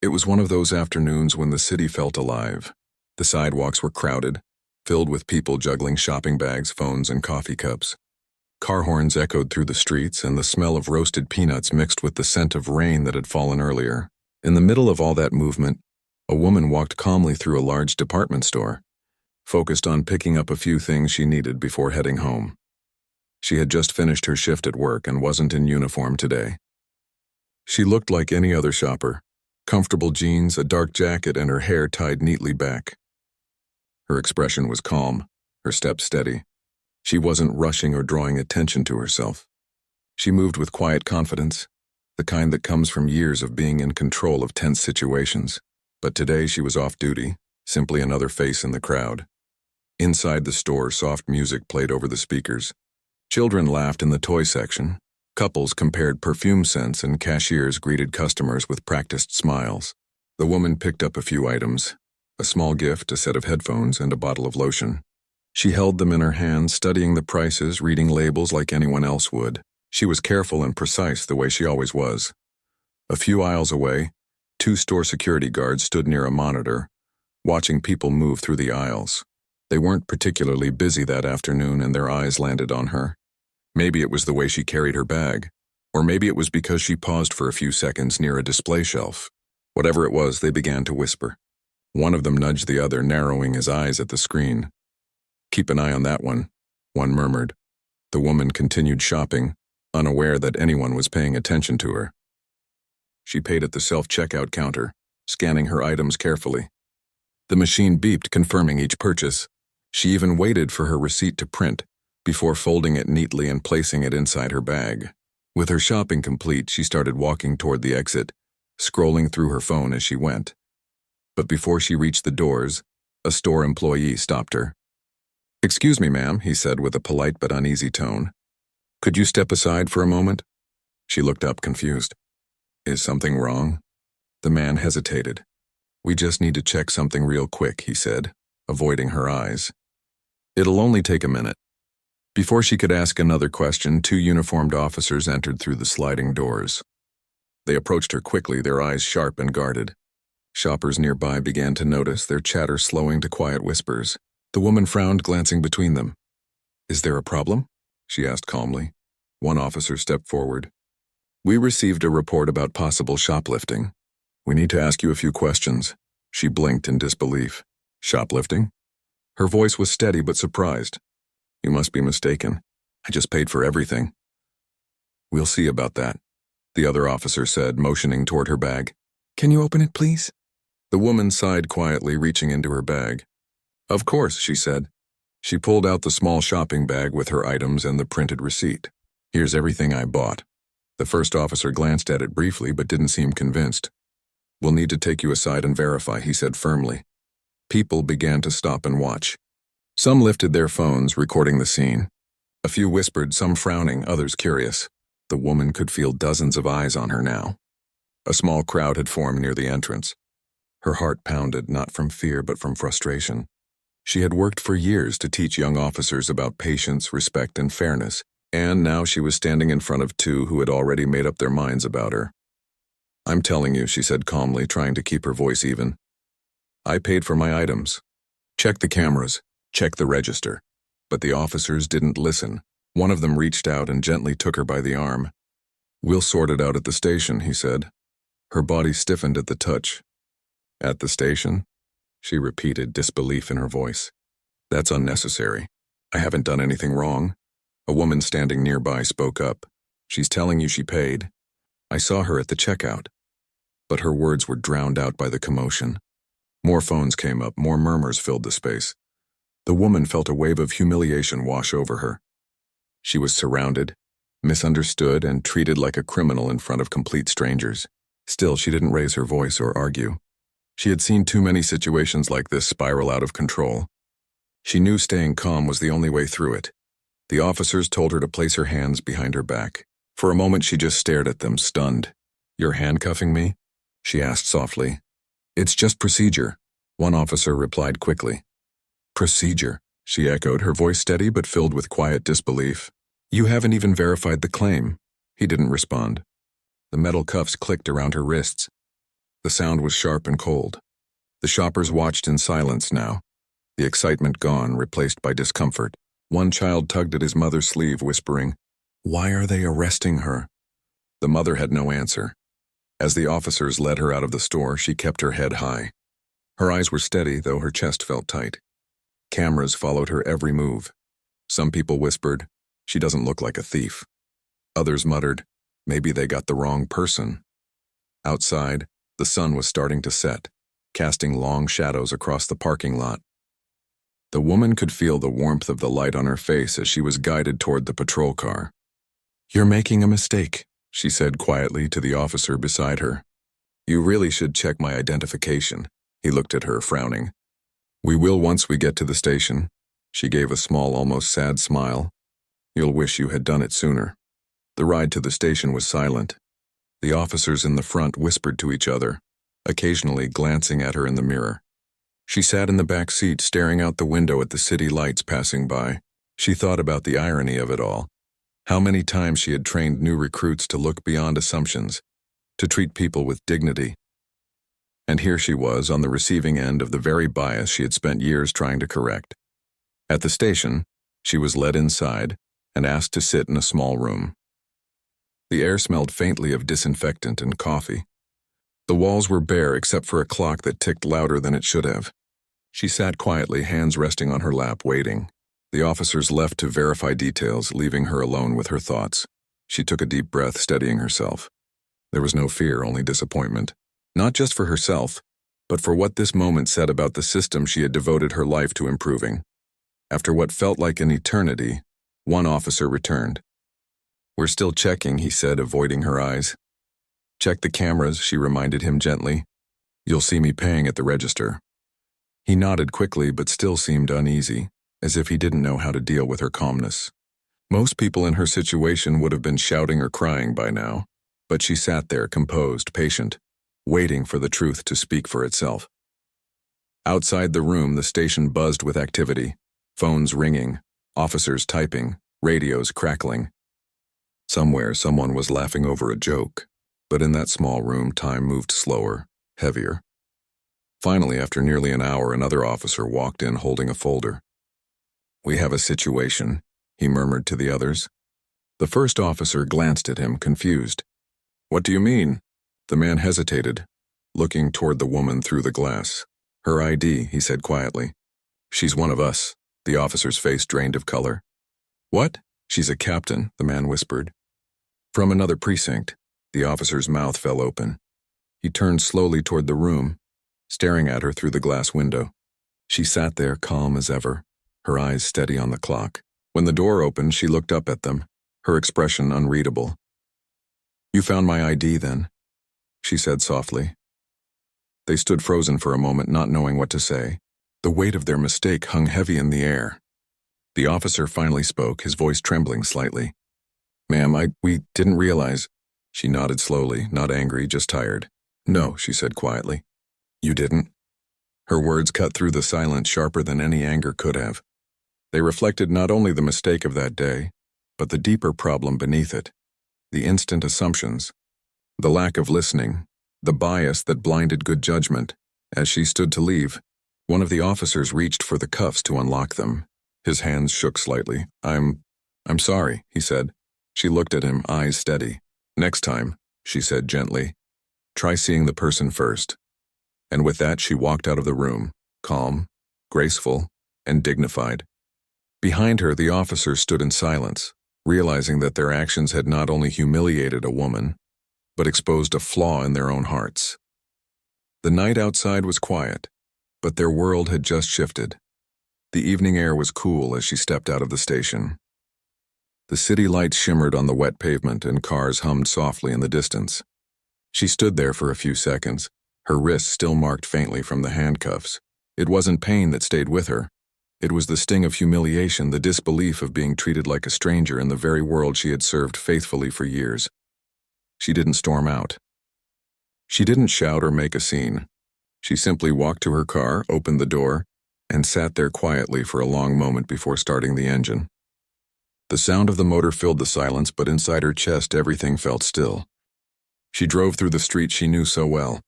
It was one of those afternoons when the city felt alive. The sidewalks were crowded, filled with people juggling shopping bags, phones, and coffee cups. Car horns echoed through the streets, and the smell of roasted peanuts mixed with the scent of rain that had fallen earlier. In the middle of all that movement, a woman walked calmly through a large department store, focused on picking up a few things she needed before heading home. She had just finished her shift at work and wasn't in uniform today. She looked like any other shopper. Comfortable jeans, a dark jacket, and her hair tied neatly back. Her expression was calm, her step steady. She wasn't rushing or drawing attention to herself. She moved with quiet confidence, the kind that comes from years of being in control of tense situations. But today she was off duty, simply another face in the crowd. Inside the store, soft music played over the speakers. Children laughed in the toy section. Couples compared perfume scents, and cashiers greeted customers with practiced smiles. The woman picked up a few items, a small gift, a set of headphones, and a bottle of lotion. She held them in her hands, studying the prices, reading labels like anyone else would. She was careful and precise the way she always was. A few aisles away, 2 store security guards stood near a monitor, watching people move through the aisles. They weren't particularly busy that afternoon, and their eyes landed on her. Maybe it was the way she carried her bag, or maybe it was because she paused for a few seconds near a display shelf. Whatever it was, they began to whisper. One of them nudged the other, narrowing his eyes at the screen. "Keep an eye on that one," one murmured. The woman continued shopping, unaware that anyone was paying attention to her. She paid at the self-checkout counter, scanning her items carefully. The machine beeped, confirming each purchase. She even waited for her receipt to print, before folding it neatly and placing it inside her bag. With her shopping complete, she started walking toward the exit, scrolling through her phone as she went. But before she reached the doors, a store employee stopped her. "Excuse me, ma'am," he said with a polite but uneasy tone. "Could you step aside for a moment?" She looked up, confused. "Is something wrong?" The man hesitated. "We just need to check something real quick," he said, avoiding her eyes. "It'll only take a minute." Before she could ask another question, 2 uniformed officers entered through the sliding doors. They approached her quickly, their eyes sharp and guarded. Shoppers nearby began to notice, their chatter slowing to quiet whispers. The woman frowned, glancing between them. "Is there a problem?" she asked calmly. One officer stepped forward. "We received a report about possible shoplifting. We need to ask you a few questions." She blinked in disbelief. "Shoplifting?" Her voice was steady but surprised. "You must be mistaken. I just paid for everything." "We'll see about that," the other officer said, motioning toward her bag. "Can you open it, please?" The woman sighed quietly, reaching into her bag. "Of course," she said. She pulled out the small shopping bag with her items and the printed receipt. "Here's everything I bought." The first officer glanced at it briefly but didn't seem convinced. "We'll need to take you aside and verify," he said firmly. People began to stop and watch. Some lifted their phones, recording the scene. A few whispered, some frowning, others curious. The woman could feel dozens of eyes on her now. A small crowd had formed near the entrance. Her heart pounded, not from fear but from frustration. She had worked for years to teach young officers about patience, respect, and fairness, and now she was standing in front of 2 who had already made up their minds about her. "I'm telling you," she said calmly, trying to keep her voice even. "I paid for my items. Check the cameras. Check the register." But the officers didn't listen. One of them reached out and gently took her by the arm. "We'll sort it out at the station," he said. Her body stiffened at the touch. "At the station?" she repeated, disbelief in her voice. "That's unnecessary. I haven't done anything wrong." A woman standing nearby spoke up. "She's telling you she paid. I saw her at the checkout." But her words were drowned out by the commotion. More phones came up, more murmurs filled the space. The woman felt a wave of humiliation wash over her. She was surrounded, misunderstood, and treated like a criminal in front of complete strangers. Still, she didn't raise her voice or argue. She had seen too many situations like this spiral out of control. She knew staying calm was the only way through it. The officers told her to place her hands behind her back. For a moment, she just stared at them, stunned. "You're handcuffing me?" she asked softly. "It's just procedure," one officer replied quickly. "Procedure," she echoed, her voice steady but filled with quiet disbelief. "You haven't even verified the claim." He didn't respond. The metal cuffs clicked around her wrists. The sound was sharp and cold. The shoppers watched in silence now, the excitement gone, replaced by discomfort. One child tugged at his mother's sleeve, whispering, "Why are they arresting her?" The mother had no answer. As the officers led her out of the store, she kept her head high. Her eyes were steady, though her chest felt tight. Cameras followed her every move. Some people whispered, "She doesn't look like a thief." Others muttered, "Maybe they got the wrong person." Outside, the sun was starting to set, casting long shadows across the parking lot. The woman could feel the warmth of the light on her face as she was guided toward the patrol car. "You're making a mistake," she said quietly to the officer beside her. "You really should check my identification." He looked at her, frowning. "We will once we get to the station." She gave a small, almost sad smile. "You'll wish you had done it sooner." The ride to the station was silent. The officers in the front whispered to each other, occasionally glancing at her in the mirror. She sat in the back seat, staring out the window at the city lights passing by. She thought about the irony of it all. How many times she had trained new recruits to look beyond assumptions, to treat people with dignity. And here she was on the receiving end of the very bias she had spent years trying to correct. At the station, she was led inside and asked to sit in a small room. The air smelled faintly of disinfectant and coffee. The walls were bare except for a clock that ticked louder than it should have. She sat quietly, hands resting on her lap, waiting. The officers left to verify details, leaving her alone with her thoughts. She took a deep breath, steadying herself. There was no fear, only disappointment. Not just for herself, but for what this moment said about the system she had devoted her life to improving. After what felt like an eternity, one officer returned. "We're still checking," he said, avoiding her eyes. "Check the cameras," she reminded him gently. "You'll see me paying at the register." He nodded quickly but still seemed uneasy, as if he didn't know how to deal with her calmness. Most people in her situation would have been shouting or crying by now, but she sat there, composed, patient, waiting for the truth to speak for itself. Outside the room, the station buzzed with activity, phones ringing, officers typing, radios crackling. Somewhere, someone was laughing over a joke, but in that small room, time moved slower, heavier. Finally, after nearly an hour, another officer walked in holding a folder. "We have a situation," he murmured to the others. The first officer glanced at him, confused. "What do you mean?" The man hesitated, looking toward the woman through the glass. "Her ID," he said quietly. "She's one of us." The officer's face drained of color. "What?" "She's a captain," the man whispered. "From another precinct." The officer's mouth fell open. He turned slowly toward the room, staring at her through the glass window. She sat there, calm as ever, her eyes steady on the clock. When the door opened, she looked up at them, her expression unreadable. "You found my ID, then?" she said softly. They stood frozen for a moment, not knowing what to say. The weight of their mistake hung heavy in the air. The officer finally spoke, his voice trembling slightly. "Ma'am, we didn't realize." She nodded slowly, not angry, just tired. "No," she said quietly. "You didn't?" Her words cut through the silence sharper than any anger could have. They reflected not only the mistake of that day, but the deeper problem beneath it. The instant assumptions, the lack of listening, the bias that blinded good judgment. As she stood to leave, one of the officers reached for the cuffs to unlock them. His hands shook slightly. I'm sorry," he said. She looked at him, eyes steady. "Next time," she said gently, "try seeing the person first." And with that, she walked out of the room, calm, graceful, and dignified. Behind her, the officers stood in silence, realizing that their actions had not only humiliated a woman, but exposed a flaw in their own hearts. The night outside was quiet, but their world had just shifted. The evening air was cool as she stepped out of the station. The city lights shimmered on the wet pavement and cars hummed softly in the distance. She stood there for a few seconds, her wrists still marked faintly from the handcuffs. It wasn't pain that stayed with her. It was the sting of humiliation, the disbelief of being treated like a stranger in the very world she had served faithfully for years. She didn't storm out. She didn't shout or make a scene. She simply walked to her car, opened the door, and sat there quietly for a long moment before starting the engine. The sound of the motor filled the silence, but inside her chest everything felt still. She drove through the street she knew so well,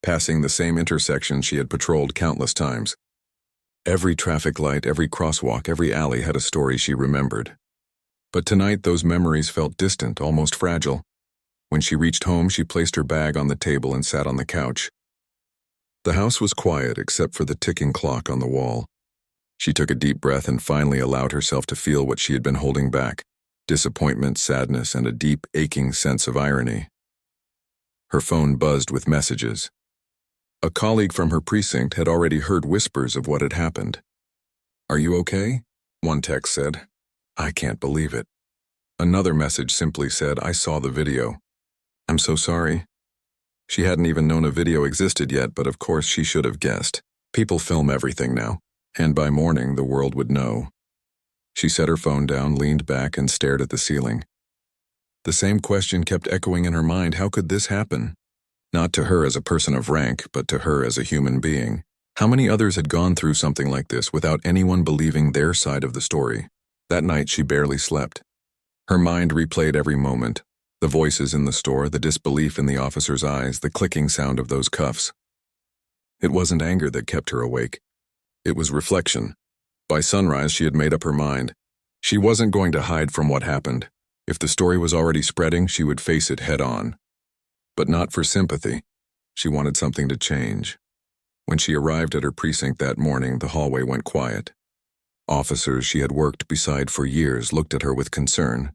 passing the same intersection she had patrolled countless times. Every traffic light, every crosswalk, every alley had a story she remembered. But tonight those memories felt distant, almost fragile. When she reached home, she placed her bag on the table and sat on the couch. The house was quiet except for the ticking clock on the wall. She took a deep breath and finally allowed herself to feel what she had been holding back: disappointment, sadness, and a deep, aching sense of irony. Her phone buzzed with messages. A colleague from her precinct had already heard whispers of what had happened. "Are you okay?" one text said. "I can't believe it." Another message simply said, "I saw the video. I'm so sorry." She hadn't even known a video existed yet, but of course she should have guessed. People film everything now, and by morning the world would know. She set her phone down, leaned back, and stared at the ceiling. The same question kept echoing in her mind: how could this happen? Not to her as a person of rank, but to her as a human being. How many others had gone through something like this without anyone believing their side of the story? That night she barely slept. Her mind replayed every moment: the voices in the store, the disbelief in the officer's eyes, the clicking sound of those cuffs. It wasn't anger that kept her awake. It was reflection. By sunrise, she had made up her mind. She wasn't going to hide from what happened. If the story was already spreading, she would face it head on. But not for sympathy. She wanted something to change. When she arrived at her precinct that morning, the hallway went quiet. Officers she had worked beside for years looked at her with concern.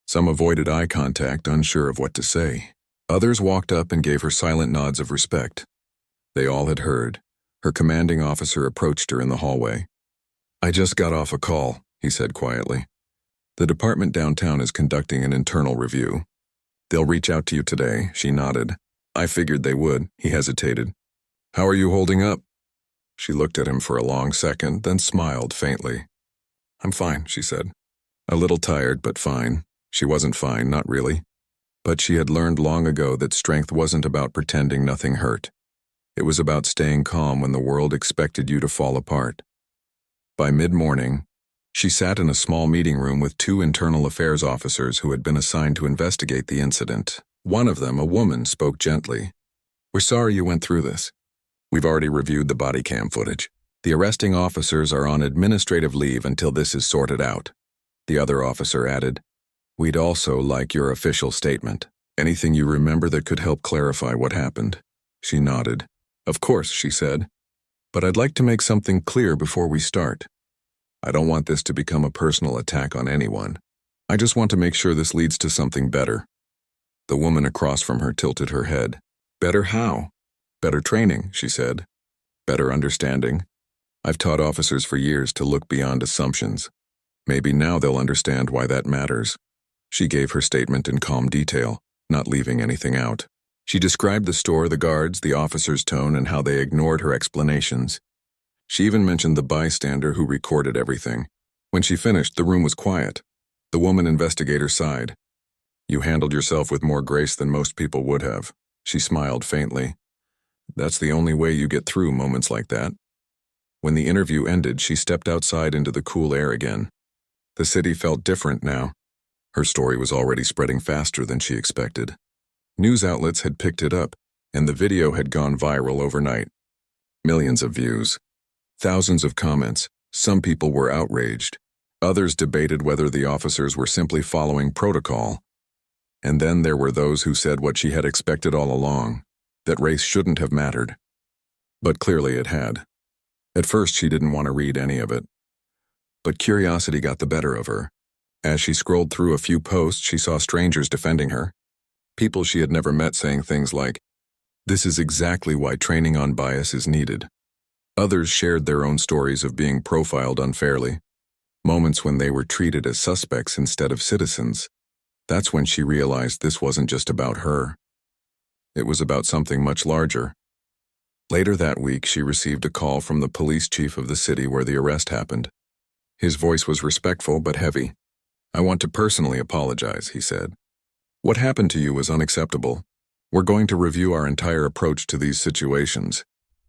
Some avoided eye contact, unsure of what to say. Others walked up and gave her silent nods of respect. They all had heard. Her commanding officer approached her in the hallway. "I just got off a call," he said quietly. "The department downtown is conducting an internal review. They'll reach out to you today." She nodded. "I figured they would." He hesitated. "How are you holding up?" She looked at him for a long second, then smiled faintly. "I'm fine," she said. "A little tired, but fine." She wasn't fine, not really. But she had learned long ago that strength wasn't about pretending nothing hurt. It was about staying calm when the world expected you to fall apart. By mid-morning, she sat in a small meeting room with two internal affairs officers who had been assigned to investigate the incident. One of them, a woman, spoke gently. "We're sorry you went through this. We've already reviewed the body cam footage. The arresting officers are on administrative leave until this is sorted out." The other officer added, "We'd also like your official statement. Anything you remember that could help clarify what happened." She nodded. "Of course," she said. "But I'd like to make something clear before we start. I don't want this to become a personal attack on anyone. I just want to make sure this leads to something better." The woman across from her tilted her head. "Better how?" "Better training," she said. "Better understanding. I've taught officers for years to look beyond assumptions. Maybe now they'll understand why that matters." She gave her statement in calm detail, not leaving anything out. She described the store, the guards, the officers' tone, and how they ignored her explanations. She even mentioned the bystander who recorded everything. When she finished, the room was quiet. The woman investigator sighed. "You handled yourself with more grace than most people would have." She smiled faintly. "That's the only way you get through moments like that." When the interview ended, she stepped outside into the cool air again. The city felt different now. Her story was already spreading faster than she expected. News outlets had picked it up, and the video had gone viral overnight. Millions of views. Thousands of comments. Some people were outraged. Others debated whether the officers were simply following protocol. And then there were those who said what she had expected all along, that race shouldn't have mattered. But clearly it had. At first she didn't want to read any of it. But curiosity got the better of her. As she scrolled through a few posts, she saw strangers defending her. People she had never met saying things like, "This is exactly why training on bias is needed." Others shared their own stories of being profiled unfairly, moments when they were treated as suspects instead of citizens. That's when she realized this wasn't just about her. It was about something much larger. Later that week, she received a call from the police chief of the city where the arrest happened. His voice was respectful but heavy. "I want to personally apologize," he said. "What happened to you was unacceptable. We're going to review our entire approach to these situations."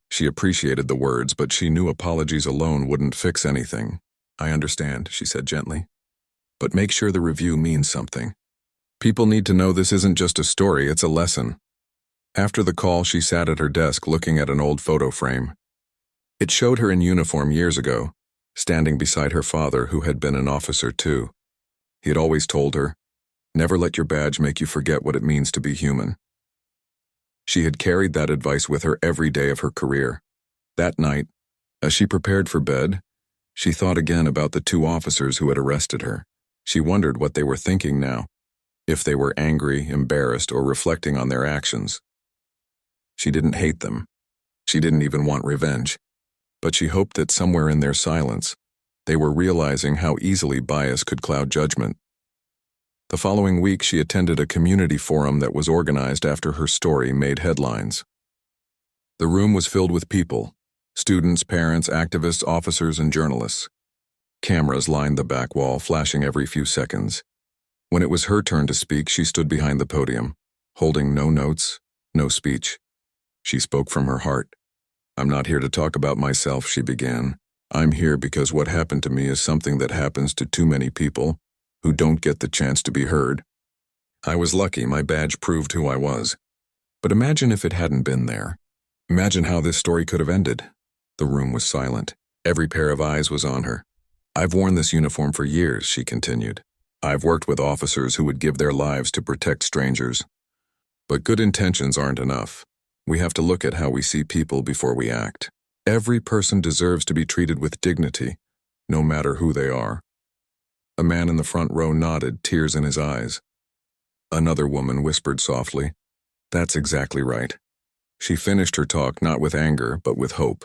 She appreciated the words, but she knew apologies alone wouldn't fix anything. "I understand," she said gently. "But make sure the review means something. People need to know this isn't just a story, it's a lesson." After the call, she sat at her desk looking at an old photo frame. It showed her in uniform years ago, standing beside her father, who had been an officer too. He had always told her, "Never let your badge make you forget what it means to be human." She had carried that advice with her every day of her career. That night, as she prepared for bed, she thought again about the two officers who had arrested her. She wondered what they were thinking now, if they were angry, embarrassed, or reflecting on their actions. She didn't hate them. She didn't even want revenge. But she hoped that somewhere in their silence, they were realizing how easily bias could cloud judgment. The following week, she attended a community forum that was organized after her story made headlines. The room was filled with people: students, parents, activists, officers, and journalists. Cameras lined the back wall, flashing every few seconds. When it was her turn to speak, she stood behind the podium, holding no notes, no speech. She spoke from her heart. "I'm not here to talk about myself," she began. "I'm here because what happened to me is something that happens to too many people who don't get the chance to be heard. I was lucky, my badge proved who I was. But imagine if it hadn't been there. Imagine how this story could have ended." The room was silent. Every pair of eyes was on her. "I've worn this uniform for years," she continued. "I've worked with officers who would give their lives to protect strangers. But good intentions aren't enough. We have to look at how we see people before we act. Every person deserves to be treated with dignity, no matter who they are." A man in the front row nodded, tears in his eyes. Another woman whispered softly, "That's exactly right." She finished her talk not with anger, but with hope.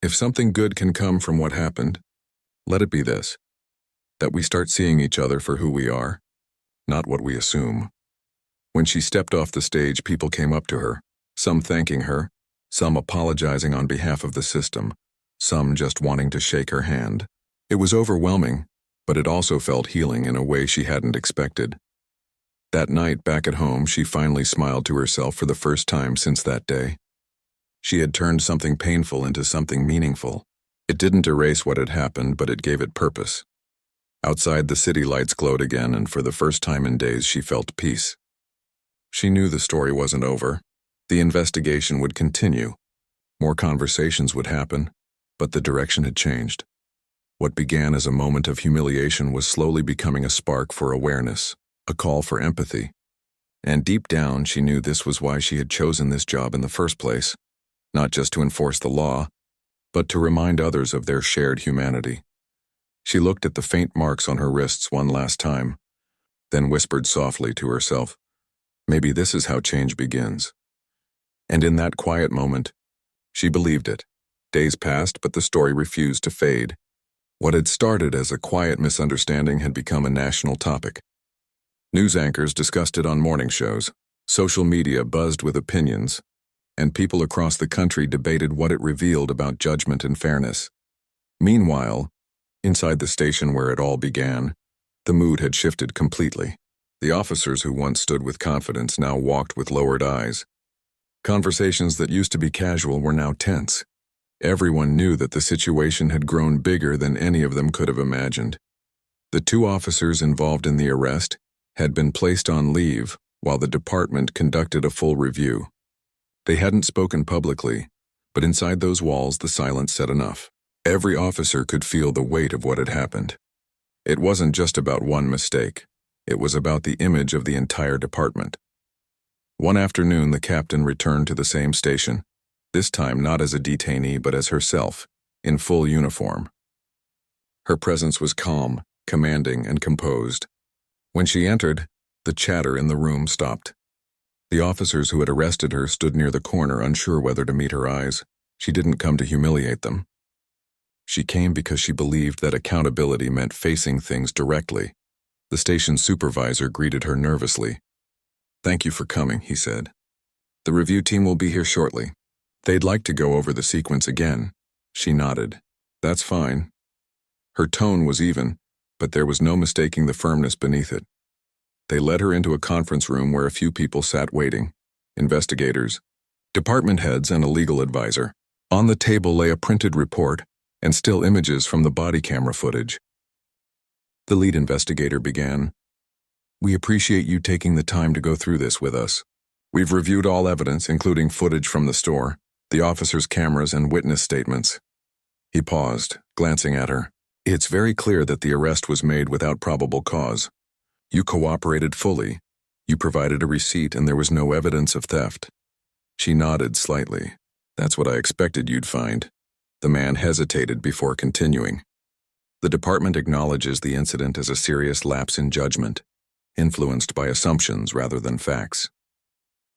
If something good can come from what happened, let it be this: that we start seeing each other for who we are, not what we assume. When she stepped off the stage, people came up to her, some thanking her, some apologizing on behalf of the system, some just wanting to shake her hand. It was overwhelming, but it also felt healing in a way she hadn't expected. That night, back at home, she finally smiled to herself for the first time since that day. She had turned something painful into something meaningful. It didn't erase what had happened, but it gave it purpose. Outside, the city lights glowed again, and for the first time in days, she felt peace. She knew the story wasn't over. The investigation would continue. More conversations would happen, but the direction had changed. What began as a moment of humiliation was slowly becoming a spark for awareness, a call for empathy. And deep down, she knew this was why she had chosen this job in the first place, not just to enforce the law, but to remind others of their shared humanity. She looked at the faint marks on her wrists one last time, then whispered softly to herself, "Maybe this is how change begins." And in that quiet moment, she believed it. Days passed, but the story refused to fade. What had started as a quiet misunderstanding had become a national topic. News anchors discussed it on morning shows, social media buzzed with opinions, and people across the country debated what it revealed about judgment and fairness. Meanwhile, inside the station where it all began, the mood had shifted completely. The officers who once stood with confidence now walked with lowered eyes. Conversations that used to be casual were now tense. Everyone knew that the situation had grown bigger than any of them could have imagined. The two officers involved in the arrest had been placed on leave while the department conducted a full review. They hadn't spoken publicly, but inside those walls the silence said enough. Every officer could feel the weight of what had happened. It wasn't just about one mistake. It was about the image of the entire department. One afternoon, the captain returned to the same station, this time not as a detainee but as herself, in full uniform. Her presence was calm, commanding, and composed. When she entered, the chatter in the room stopped. The officers who had arrested her stood near the corner, unsure whether to meet her eyes. She didn't come to humiliate them. She came because she believed that accountability meant facing things directly. The station supervisor greeted her nervously. "Thank you for coming," he said. "The review team will be here shortly. They'd like to go over the sequence again." She nodded. "That's fine." Her tone was even, but there was no mistaking the firmness beneath it. They led her into a conference room where a few people sat waiting: investigators, department heads, and a legal advisor. On the table lay a printed report and still images from the body camera footage. The lead investigator began, "We appreciate you taking the time to go through this with us. We've reviewed all evidence, including footage from the store, the officer's cameras, and witness statements. He paused, glancing at her. It's very clear that the arrest was made without probable cause. You cooperated fully. You provided a receipt, and there was no evidence of theft. She nodded slightly. That's what I expected you'd find. The man hesitated before continuing. The department acknowledges the incident as a serious lapse in judgment, influenced by assumptions rather than facts.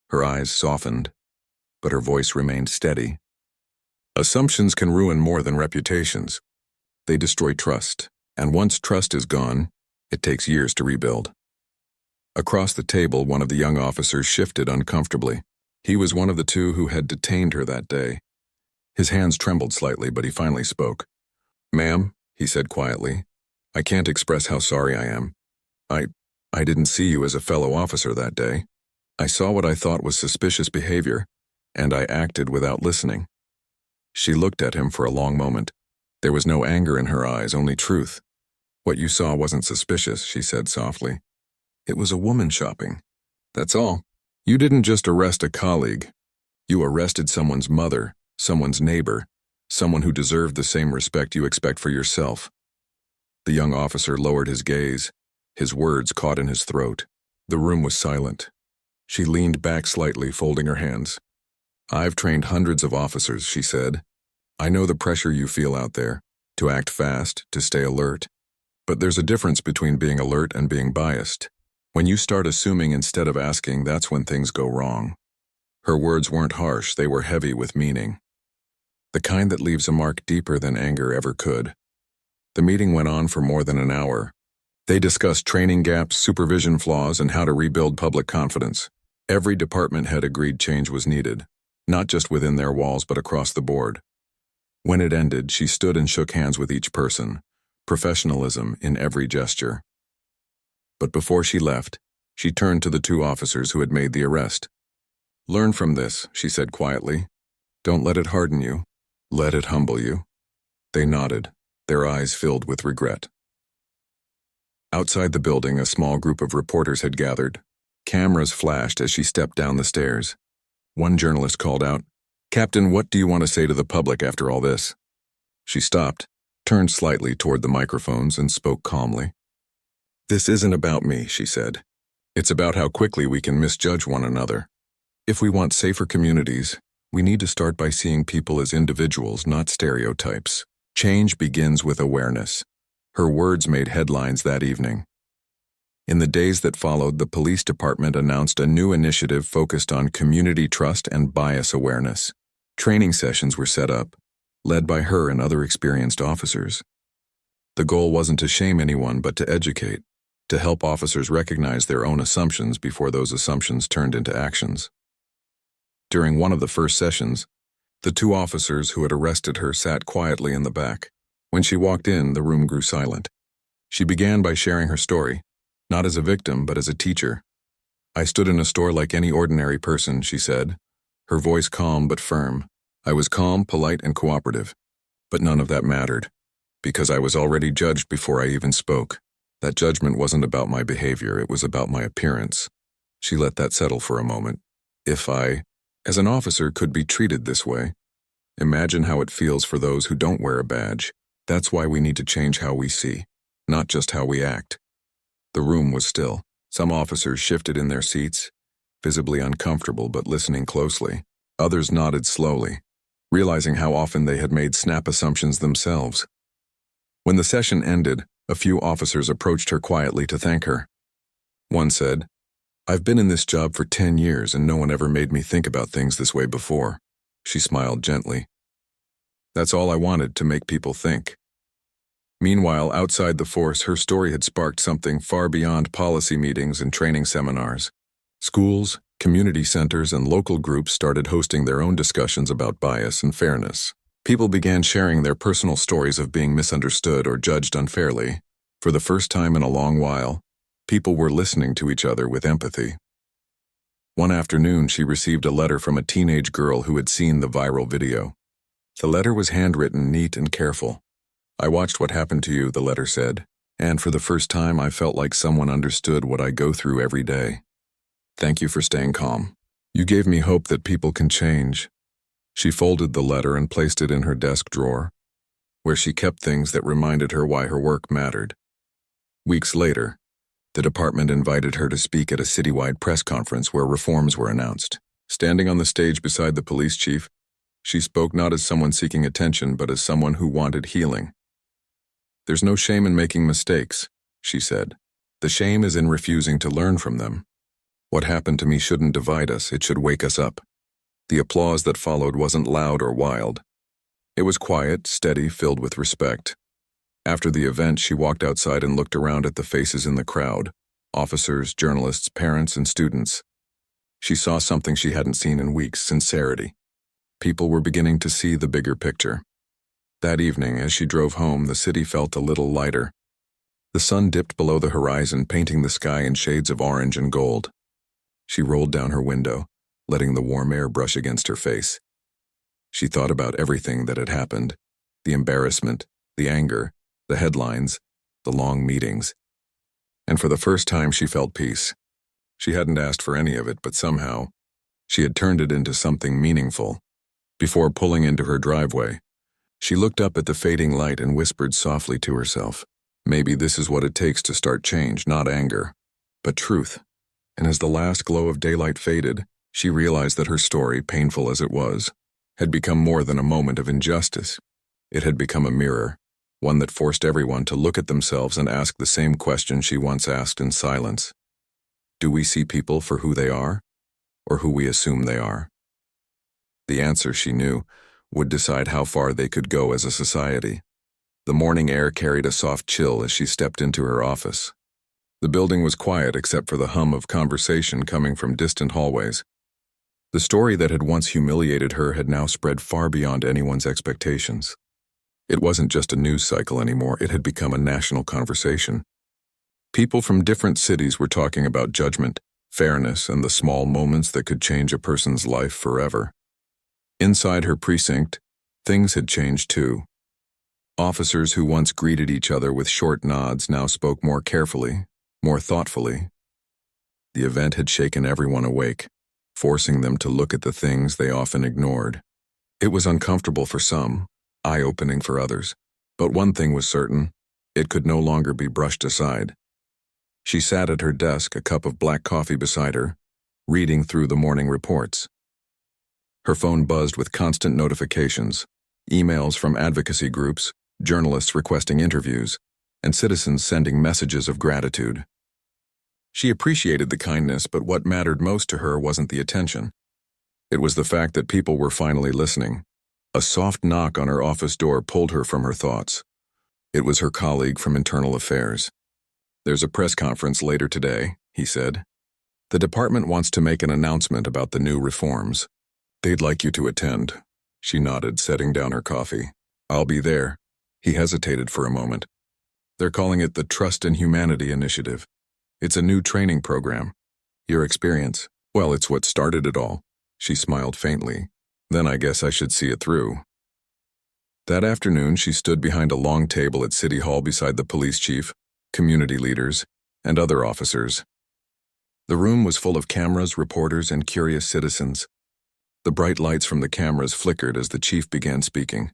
Her eyes softened, but her voice remained steady. Assumptions can ruin more than reputations. They destroy trust, and once trust is gone, it takes years to rebuild. Across the table, one of the young officers shifted uncomfortably. He was one of the two who had detained her that day. His hands trembled slightly, but he finally spoke. "Ma'am," he said quietly, "I can't express how sorry I am. I didn't see you as a fellow officer that day. I saw what I thought was suspicious behavior, and I acted without listening." She looked at him for a long moment. There was no anger in her eyes, only truth. "What you saw wasn't suspicious," she said softly. "It was a woman shopping. That's all. You didn't just arrest a colleague. You arrested someone's mother, someone's neighbor, someone who deserved the same respect you expect for yourself." The young officer lowered his gaze, his words caught in his throat. The room was silent. She leaned back slightly, folding her hands. "I've trained hundreds of officers," she said. "I know the pressure you feel out there, to act fast, to stay alert. But there's a difference between being alert and being biased. When you start assuming instead of asking, that's when things go wrong." Her words weren't harsh, they were heavy with meaning. The kind that leaves a mark deeper than anger ever could. The meeting went on for more than an hour. They discussed training gaps, supervision flaws, and how to rebuild public confidence. Every department head agreed change was needed, not just within their walls but across the board. When it ended, she stood and shook hands with each person, professionalism in every gesture. But before she left, she turned to the two officers who had made the arrest. "Learn from this," she said quietly. "Don't let it harden you. Let it humble you." They nodded, their eyes filled with regret. Outside the building, a small group of reporters had gathered. Cameras flashed as she stepped down the stairs. One journalist called out, "Captain, what do you want to say to the public after all this?" She stopped, turned slightly toward the microphones, and spoke calmly. "This isn't about me," she said. "It's about how quickly we can misjudge one another. If we want safer communities, we need to start by seeing people as individuals, not stereotypes. Change begins with awareness." Her words made headlines that evening. In the days that followed, the police department announced a new initiative focused on community trust and bias awareness. Training sessions were set up, led by her and other experienced officers. The goal wasn't to shame anyone, but to educate, to help officers recognize their own assumptions before those assumptions turned into actions. During one of the first sessions, the two officers who had arrested her sat quietly in the back. When she walked in, the room grew silent. She began by sharing her story, not as a victim, but as a teacher. "I stood in a store like any ordinary person," she said, her voice calm but firm. "I was calm, polite, and cooperative. But none of that mattered, because I was already judged before I even spoke. That judgment wasn't about my behavior, it was about my appearance." She let that settle for a moment. "If I, as an officer, could be treated this way, imagine how it feels for those who don't wear a badge. That's why we need to change how we see, not just how we act." The room was still. Some officers shifted in their seats, visibly uncomfortable but listening closely. Others nodded slowly, realizing how often they had made snap assumptions themselves. When the session ended, a few officers approached her quietly to thank her. One said, "I've been in this job for 10 years and no one ever made me think about things this way before." She smiled gently. "That's all I wanted, to make people think." Meanwhile, outside the force, her story had sparked something far beyond policy meetings and training seminars. Schools, community centers, and local groups started hosting their own discussions about bias and fairness. People began sharing their personal stories of being misunderstood or judged unfairly. For the first time in a long while, people were listening to each other with empathy. One afternoon, she received a letter from a teenage girl who had seen the viral video. The letter was handwritten, neat and careful. "I watched what happened to you," the letter said, "and for the first time I felt like someone understood what I go through every day. Thank you for staying calm." You gave me hope that people can change. She folded the letter and placed it in her desk drawer, where she kept things that reminded her why her work mattered. Weeks later, the department invited her to speak at a citywide press conference where reforms were announced. Standing on the stage beside the police chief, she spoke not as someone seeking attention, but as someone who wanted healing. "There's no shame in making mistakes," she said. "The shame is in refusing to learn from them. What happened to me shouldn't divide us, it should wake us up." The applause that followed wasn't loud or wild. It was quiet, steady, filled with respect. After the event, she walked outside and looked around at the faces in the crowd: officers, journalists, parents, and students. She saw something she hadn't seen in weeks: sincerity. People were beginning to see the bigger picture. That evening, as she drove home, the city felt a little lighter. The sun dipped below the horizon, painting the sky in shades of orange and gold. She rolled down her window, letting the warm air brush against her face. She thought about everything that had happened: the embarrassment, the anger, the headlines, the long meetings. And for the first time, she felt peace. She hadn't asked for any of it, but somehow, she had turned it into something meaningful. Before pulling into her driveway, she looked up at the fading light and whispered softly to herself, "Maybe this is what it takes to start change, not anger, but truth." And as the last glow of daylight faded, she realized that her story, painful as it was, had become more than a moment of injustice. It had become a mirror, one that forced everyone to look at themselves and ask the same question she once asked in silence. Do we see people for who they are, or who we assume they are? The answer, she knew, would decide how far they could go as a society. The morning air carried a soft chill as she stepped into her office. The building was quiet except for the hum of conversation coming from distant hallways. The story that had once humiliated her had now spread far beyond anyone's expectations. It wasn't just a news cycle anymore, it had become a national conversation. People from different cities were talking about judgment, fairness, and the small moments that could change a person's life forever. Inside her precinct, things had changed too. Officers who once greeted each other with short nods now spoke more carefully, more thoughtfully. The event had shaken everyone awake, forcing them to look at the things they often ignored. It was uncomfortable for some, eye-opening for others, but one thing was certain: it could no longer be brushed aside. She sat at her desk, a cup of black coffee beside her, reading through the morning reports. Her phone buzzed with constant notifications, emails from advocacy groups, journalists requesting interviews, and citizens sending messages of gratitude. She appreciated the kindness, but what mattered most to her wasn't the attention. It was the fact that people were finally listening. A soft knock on her office door pulled her from her thoughts. It was her colleague from Internal Affairs. "There's a press conference later today," he said. "The department wants to make an announcement about the new reforms. They'd like you to attend." She nodded, setting down her coffee. "I'll be there." He hesitated for a moment. "They're calling it the Trust in Humanity Initiative. It's a new training program. Your experience, well, it's what started it all." She smiled faintly. "Then I guess I should see it through." That afternoon, she stood behind a long table at City Hall beside the police chief, community leaders, and other officers. The room was full of cameras, reporters, and curious citizens. The bright lights from the cameras flickered as the chief began speaking.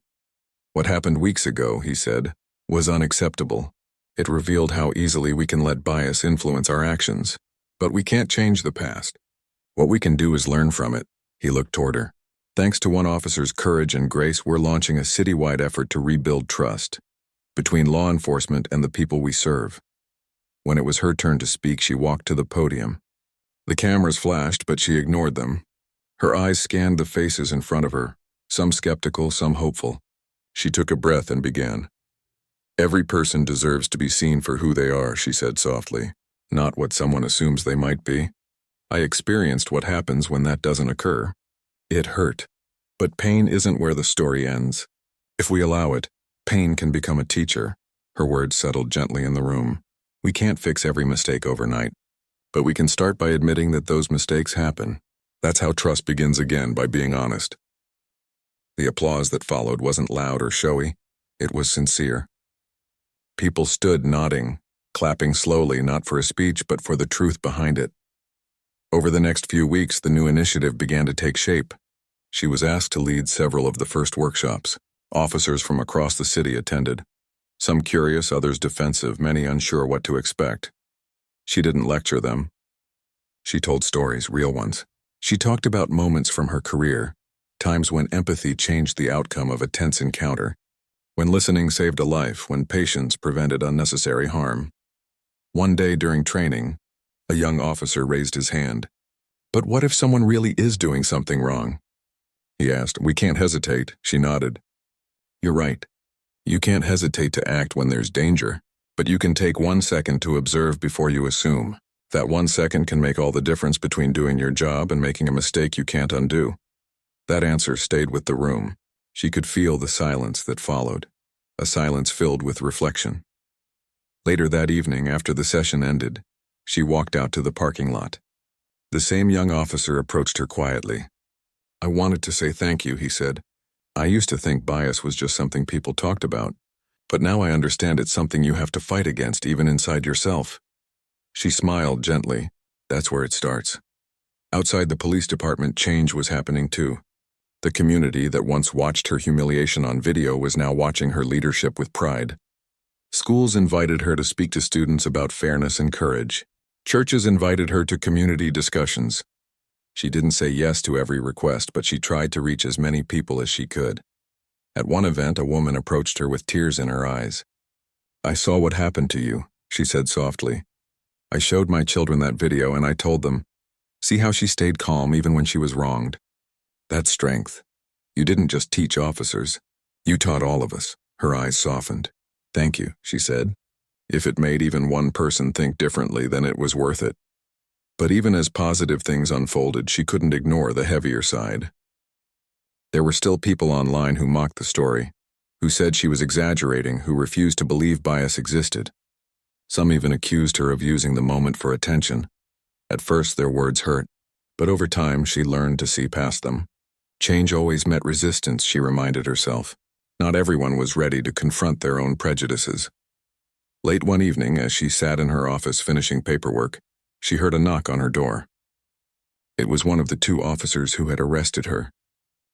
"What happened weeks ago," he said, "was unacceptable. It revealed how easily we can let bias influence our actions. But we can't change the past. What we can do is learn from it." He looked toward her. "Thanks to one officer's courage and grace, we're launching a citywide effort to rebuild trust between law enforcement and the people we serve." When it was her turn to speak, she walked to the podium. The cameras flashed, but she ignored them. Her eyes scanned the faces in front of her, some skeptical, some hopeful. She took a breath and began. "Every person deserves to be seen for who they are," she said softly, "not what someone assumes they might be. I experienced what happens when that doesn't occur. It hurt. But pain isn't where the story ends. If we allow it, pain can become a teacher." Her words settled gently in the room. "We can't fix every mistake overnight, but we can start by admitting that those mistakes happen. That's how trust begins again, by being honest." The applause that followed wasn't loud or showy. It was sincere. People stood nodding, clapping slowly, not for a speech, but for the truth behind it. Over the next few weeks, the new initiative began to take shape. She was asked to lead several of the first workshops. Officers from across the city attended. Some curious, others defensive, many unsure what to expect. She didn't lecture them. She told stories, real ones. She talked about moments from her career, times when empathy changed the outcome of a tense encounter, when listening saved a life, when patience prevented unnecessary harm. One day during training, a young officer raised his hand. "But what if someone really is doing something wrong?" he asked. "We can't hesitate," she nodded. "You're right. You can't hesitate to act when there's danger, but you can take 1 second to observe before you assume. That 1 second can make all the difference between doing your job and making a mistake you can't undo." That answer stayed with the room. She could feel the silence that followed, a silence filled with reflection. Later that evening, after the session ended, she walked out to the parking lot. The same young officer approached her quietly. "I wanted to say thank you," he said. "I used to think bias was just something people talked about, but now I understand it's something you have to fight against even inside yourself." She smiled gently. That's where it starts. Outside the police department, change was happening too. The community that once watched her humiliation on video was now watching her leadership with pride. Schools invited her to speak to students about fairness and courage. Churches invited her to community discussions. She didn't say yes to every request, but she tried to reach as many people as she could. At one event, a woman approached her with tears in her eyes. "I saw what happened to you," she said softly. "I showed my children that video and I told them, see how she stayed calm even when she was wronged. That's strength. You didn't just teach officers. You taught all of us." Her eyes softened. "Thank you," she said. "If it made even one person think differently, then it was worth it." But even as positive things unfolded, she couldn't ignore the heavier side. There were still people online who mocked the story, who said she was exaggerating, who refused to believe bias existed. Some even accused her of using the moment for attention. At first, their words hurt, but over time, she learned to see past them. Change always met resistance, she reminded herself. Not everyone was ready to confront their own prejudices. Late one evening, as she sat in her office finishing paperwork, she heard a knock on her door. It was one of the 2 officers who had arrested her.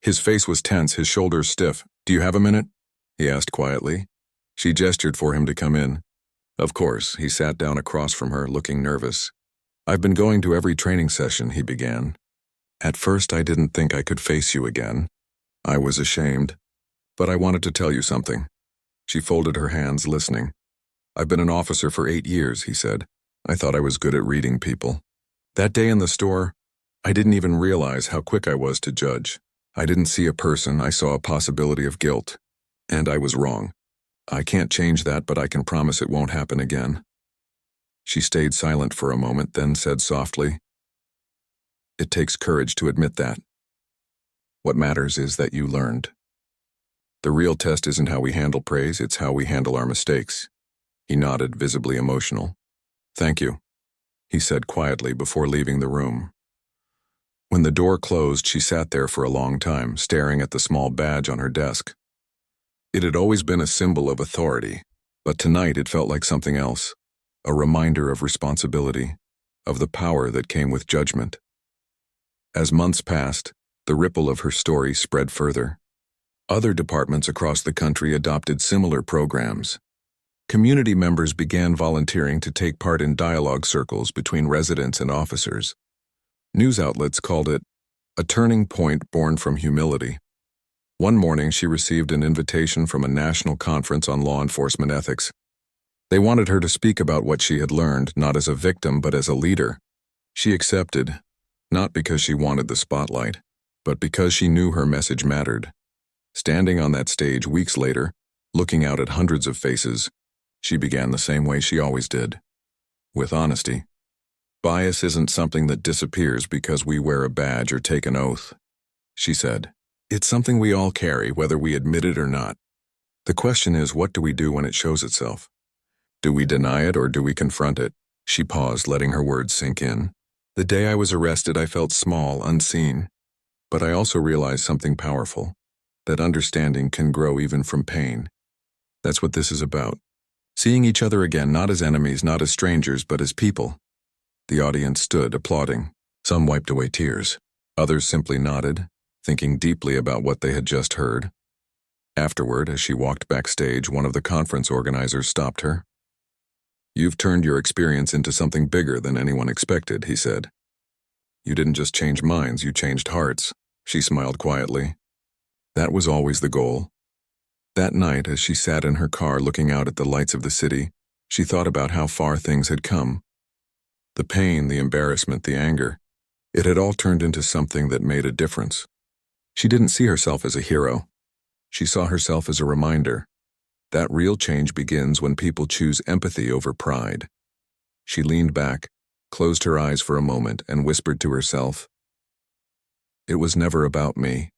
His face was tense, his shoulders stiff. "Do you have a minute?" he asked quietly. She gestured for him to come in. Of course, he sat down across from her, looking nervous. "I've been going to every training session," he began. "At first, I didn't think I could face you again. I was ashamed. But I wanted to tell you something." She folded her hands, listening. "I've been an officer for 8 years, he said. I thought I was good at reading people. That day in the store, I didn't even realize how quick I was to judge. I didn't see a person, I saw a possibility of guilt. And I was wrong. I can't change that, but I can promise it won't happen again." She stayed silent for a moment, then said softly, "It takes courage to admit that. What matters is that you learned. The real test isn't how we handle praise, it's how we handle our mistakes." He nodded, visibly emotional. "Thank you," he said quietly before leaving the room. When the door closed, she sat there for a long time, staring at the small badge on her desk. It had always been a symbol of authority, but tonight it felt like something else, a reminder of responsibility, of the power that came with judgment. As months passed, the ripple of her story spread further. Other departments across the country adopted similar programs. Community members began volunteering to take part in dialogue circles between residents and officers. News outlets called it a turning point born from humility. One morning, she received an invitation from a national conference on law enforcement ethics. They wanted her to speak about what she had learned, not as a victim, but as a leader. She accepted, not because she wanted the spotlight, but because she knew her message mattered. Standing on that stage weeks later, looking out at hundreds of faces, she began the same way she always did, with honesty. "Bias isn't something that disappears because we wear a badge or take an oath," she said. "It's something we all carry, whether we admit it or not. The question is, what do we do when it shows itself? Do we deny it or do we confront it?" She paused, letting her words sink in. "The day I was arrested, I felt small, unseen. But I also realized something powerful, that understanding can grow even from pain. That's what this is about. Seeing each other again, not as enemies, not as strangers, but as people." The audience stood, applauding. Some wiped away tears. Others simply nodded, thinking deeply about what they had just heard. Afterward, as she walked backstage, one of the conference organizers stopped her. "You've turned your experience into something bigger than anyone expected," he said. "You didn't just change minds, you changed hearts," she smiled quietly. That was always the goal. That night, as she sat in her car looking out at the lights of the city, she thought about how far things had come. The pain, the embarrassment, the anger, it had all turned into something that made a difference. She didn't see herself as a hero. She saw herself as a reminder that real change begins when people choose empathy over pride. She leaned back, closed her eyes for a moment, and whispered to herself, "It was never about me.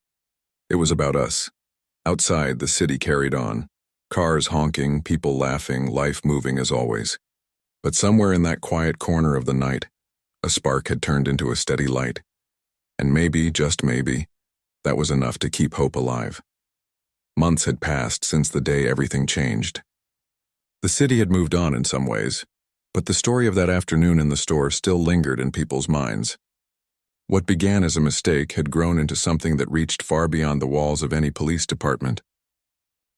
It was about us." Outside, the city carried on. Cars honking, people laughing, life moving as always. But somewhere in that quiet corner of the night, a spark had turned into a steady light. And maybe, just maybe, that was enough to keep hope alive. Months had passed since the day everything changed. The city had moved on in some ways, but the story of that afternoon in the store still lingered in people's minds. What began as a mistake had grown into something that reached far beyond the walls of any police department.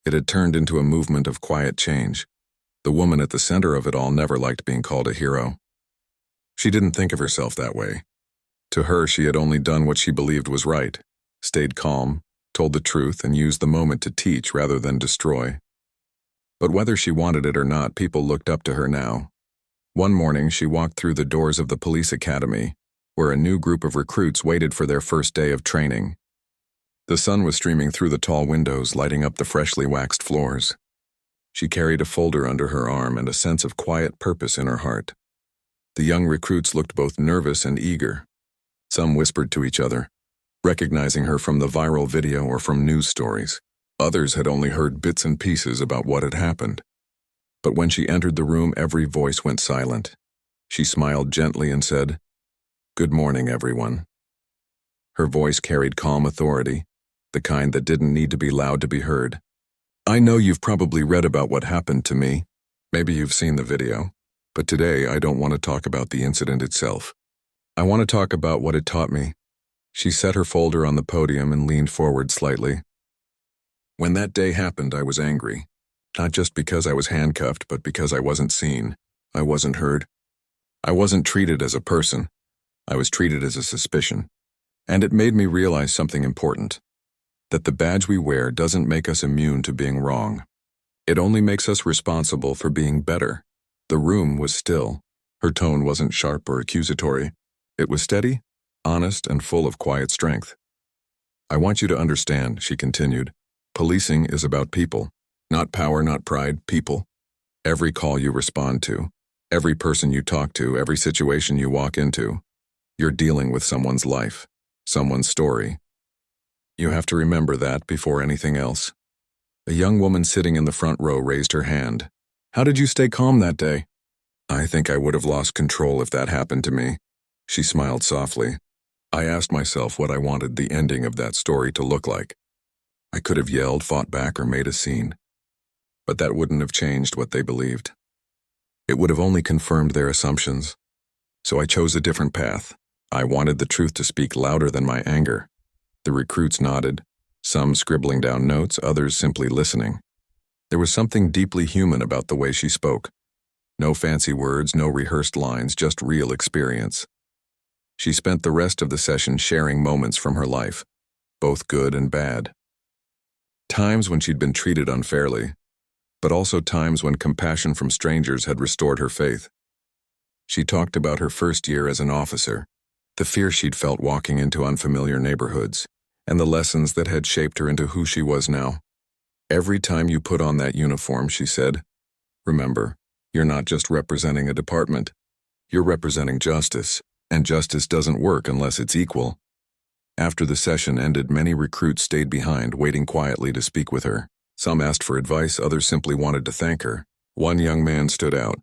It had turned into a movement of quiet change. The woman at the center of it all never liked being called a hero. She didn't think of herself that way. To her, she had only done what she believed was right, stayed calm, told the truth, and used the moment to teach rather than destroy. But whether she wanted it or not, people looked up to her now. One morning, she walked through the doors of the police academy, where a new group of recruits waited for their first day of training. The sun was streaming through the tall windows, lighting up the freshly waxed floors. She carried a folder under her arm and a sense of quiet purpose in her heart. The young recruits looked both nervous and eager. Some whispered to each other, recognizing her from the viral video or from news stories. Others had only heard bits and pieces about what had happened. But when she entered the room, every voice went silent. She smiled gently and said, "Good morning, everyone." Her voice carried calm authority, the kind that didn't need to be loud to be heard. "I know you've probably read about what happened to me. Maybe you've seen the video. But today, I don't want to talk about the incident itself. I want to talk about what it taught me." She set her folder on the podium and leaned forward slightly. "When that day happened, I was angry. Not just because I was handcuffed, but because I wasn't seen. I wasn't heard. I wasn't treated as a person. I was treated as a suspicion. And it made me realize something important. That the badge we wear doesn't make us immune to being wrong. It only makes us responsible for being better." The room was still. Her tone wasn't sharp or accusatory. It was steady, honest, and full of quiet strength. "I want you to understand," she continued, "policing is about people. Not power, not pride, people. Every call you respond to, every person you talk to, every situation you walk into, you're dealing with someone's life, someone's story. You have to remember that before anything else." A young woman sitting in the front row raised her hand. "How did you stay calm that day?" "I think I would have lost control if that happened to me." She smiled softly. "I asked myself what I wanted the ending of that story to look like. I could have yelled, fought back, or made a scene. But that wouldn't have changed what they believed. It would have only confirmed their assumptions. So I chose a different path. I wanted the truth to speak louder than my anger." The recruits nodded, some scribbling down notes, others simply listening. There was something deeply human about the way she spoke. No fancy words, no rehearsed lines, just real experience. She spent the rest of the session sharing moments from her life, both good and bad. Times when she'd been treated unfairly, but also times when compassion from strangers had restored her faith. She talked about her first year as an officer, the fear she'd felt walking into unfamiliar neighborhoods, and the lessons that had shaped her into who she was now. "Every time you put on that uniform," she said, "remember, you're not just representing a department. You're representing justice, and justice doesn't work unless it's equal." After the session ended, many recruits stayed behind, waiting quietly to speak with her. Some asked for advice, others simply wanted to thank her. One young man stood out.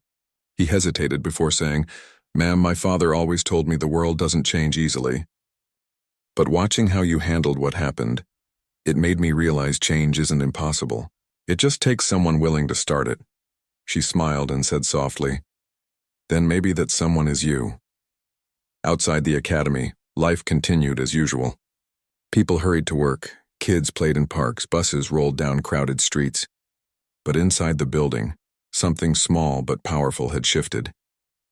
He hesitated before saying, "Ma'am, my father always told me the world doesn't change easily. But watching how you handled what happened, it made me realize change isn't impossible. It just takes someone willing to start it." She smiled and said softly, "Then maybe that someone is you." Outside the academy, life continued as usual. People hurried to work, kids played in parks, buses rolled down crowded streets. But inside the building, something small but powerful had shifted.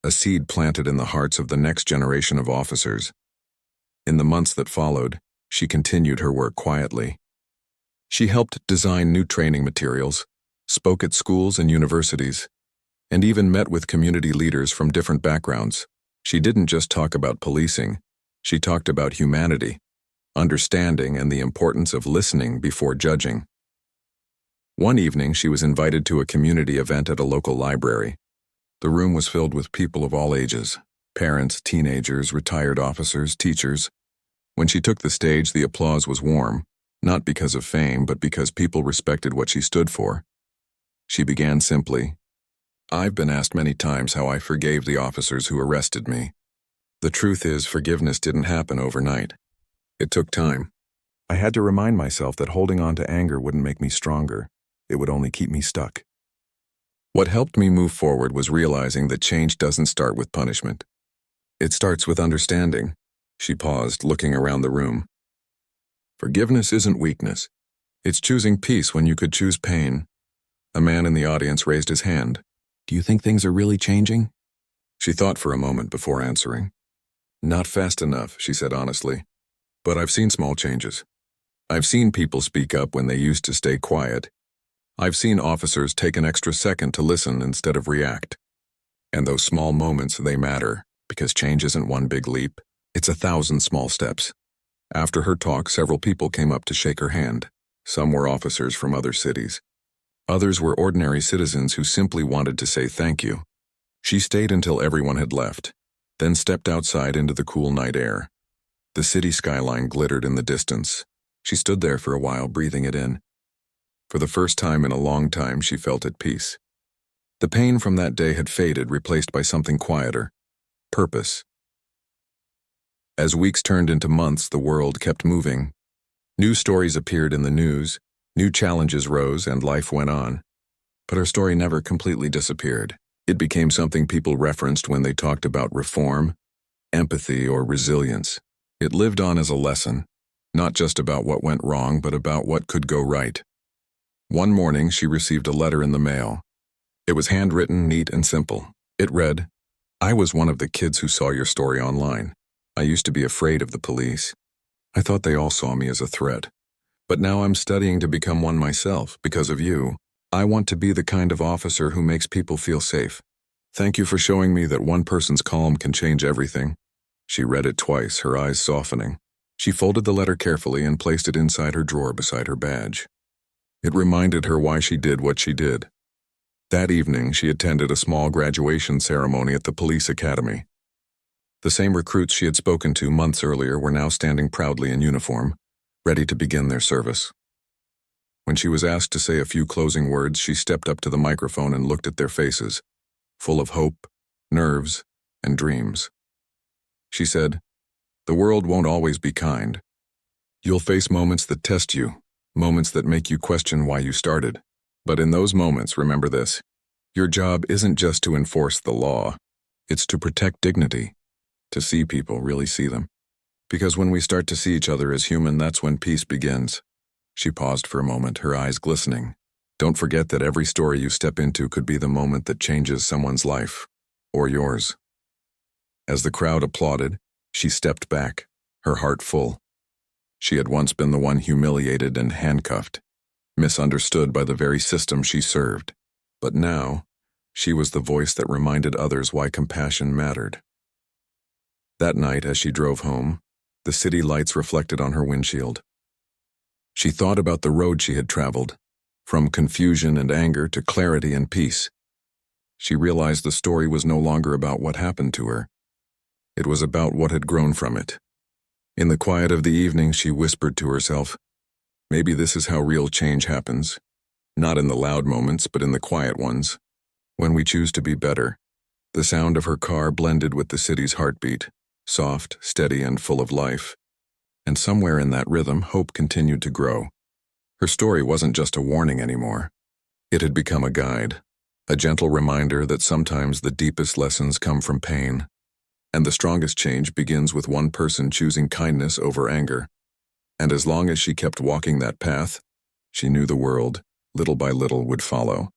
A seed planted in the hearts of the next generation of officers. In the months that followed, she continued her work quietly. She helped design new training materials, spoke at schools and universities, and even met with community leaders from different backgrounds. She didn't just talk about policing, she talked about humanity, understanding, and the importance of listening before judging. One evening, she was invited to a community event at a local library. The room was filled with people of all ages, parents, teenagers, retired officers, teachers. When she took the stage, the applause was warm, not because of fame, but because people respected what she stood for. She began simply, "I've been asked many times how I forgave the officers who arrested me. The truth is, forgiveness didn't happen overnight. It took time. I had to remind myself that holding on to anger wouldn't make me stronger. It would only keep me stuck. What helped me move forward was realizing that change doesn't start with punishment. It starts with understanding." She paused, looking around the room. "Forgiveness isn't weakness. It's choosing peace when you could choose pain." A man in the audience raised his hand. "Do you think things are really changing?" She thought for a moment before answering. "Not fast enough," she said honestly. "But I've seen small changes. I've seen people speak up when they used to stay quiet. I've seen officers take an extra second to listen instead of react. And those small moments, they matter, because change isn't one big leap. It's 1,000 small steps." After her talk, several people came up to shake her hand. Some were officers from other cities. Others were ordinary citizens who simply wanted to say thank you. She stayed until everyone had left, then stepped outside into the cool night air. The city skyline glittered in the distance. She stood there for a while, breathing it in. For the first time in a long time, she felt at peace. The pain from that day had faded, replaced by something quieter: purpose. As weeks turned into months, the world kept moving. New stories appeared in the news, new challenges rose, and life went on. But her story never completely disappeared. It became something people referenced when they talked about reform, empathy, or resilience. It lived on as a lesson, not just about what went wrong, but about what could go right. One morning, she received a letter in the mail. It was handwritten, neat, and simple. It read, "I was one of the kids who saw your story online. I used to be afraid of the police. I thought they all saw me as a threat. But now I'm studying to become one myself because of you. I want to be the kind of officer who makes people feel safe. Thank you for showing me that one person's calm can change everything." She read it twice, her eyes softening. She folded the letter carefully and placed it inside her drawer beside her badge. It reminded her why she did what she did. That evening, she attended a small graduation ceremony at the police academy. The same recruits she had spoken to months earlier were now standing proudly in uniform, ready to begin their service. When she was asked to say a few closing words, she stepped up to the microphone and looked at their faces, full of hope, nerves, and dreams. She said, "The world won't always be kind. You'll face moments that test you, moments that make you question why you started. But in those moments, remember this: your job isn't just to enforce the law, it's to protect dignity, to see people really see them. Because when we start to see each other as human, that's when peace begins." She paused for a moment, her eyes glistening. "Don't forget that every story you step into could be the moment that changes someone's life, or yours." As the crowd applauded, she stepped back, her heart full. She had once been the one humiliated and handcuffed, misunderstood by the very system she served. But now, she was the voice that reminded others why compassion mattered. That night, as she drove home, the city lights reflected on her windshield. She thought about the road she had traveled, from confusion and anger to clarity and peace. She realized the story was no longer about what happened to her. It was about what had grown from it. In the quiet of the evening, she whispered to herself, "Maybe this is how real change happens. Not in the loud moments, but in the quiet ones. When we choose to be better." The sound of her car blended with the city's heartbeat, soft, steady, and full of life. And somewhere in that rhythm, hope continued to grow. Her story wasn't just a warning anymore. It had become a guide, a gentle reminder that sometimes the deepest lessons come from pain. And the strongest change begins with one person choosing kindness over anger. And as long as she kept walking that path, she knew the world, little by little, would follow.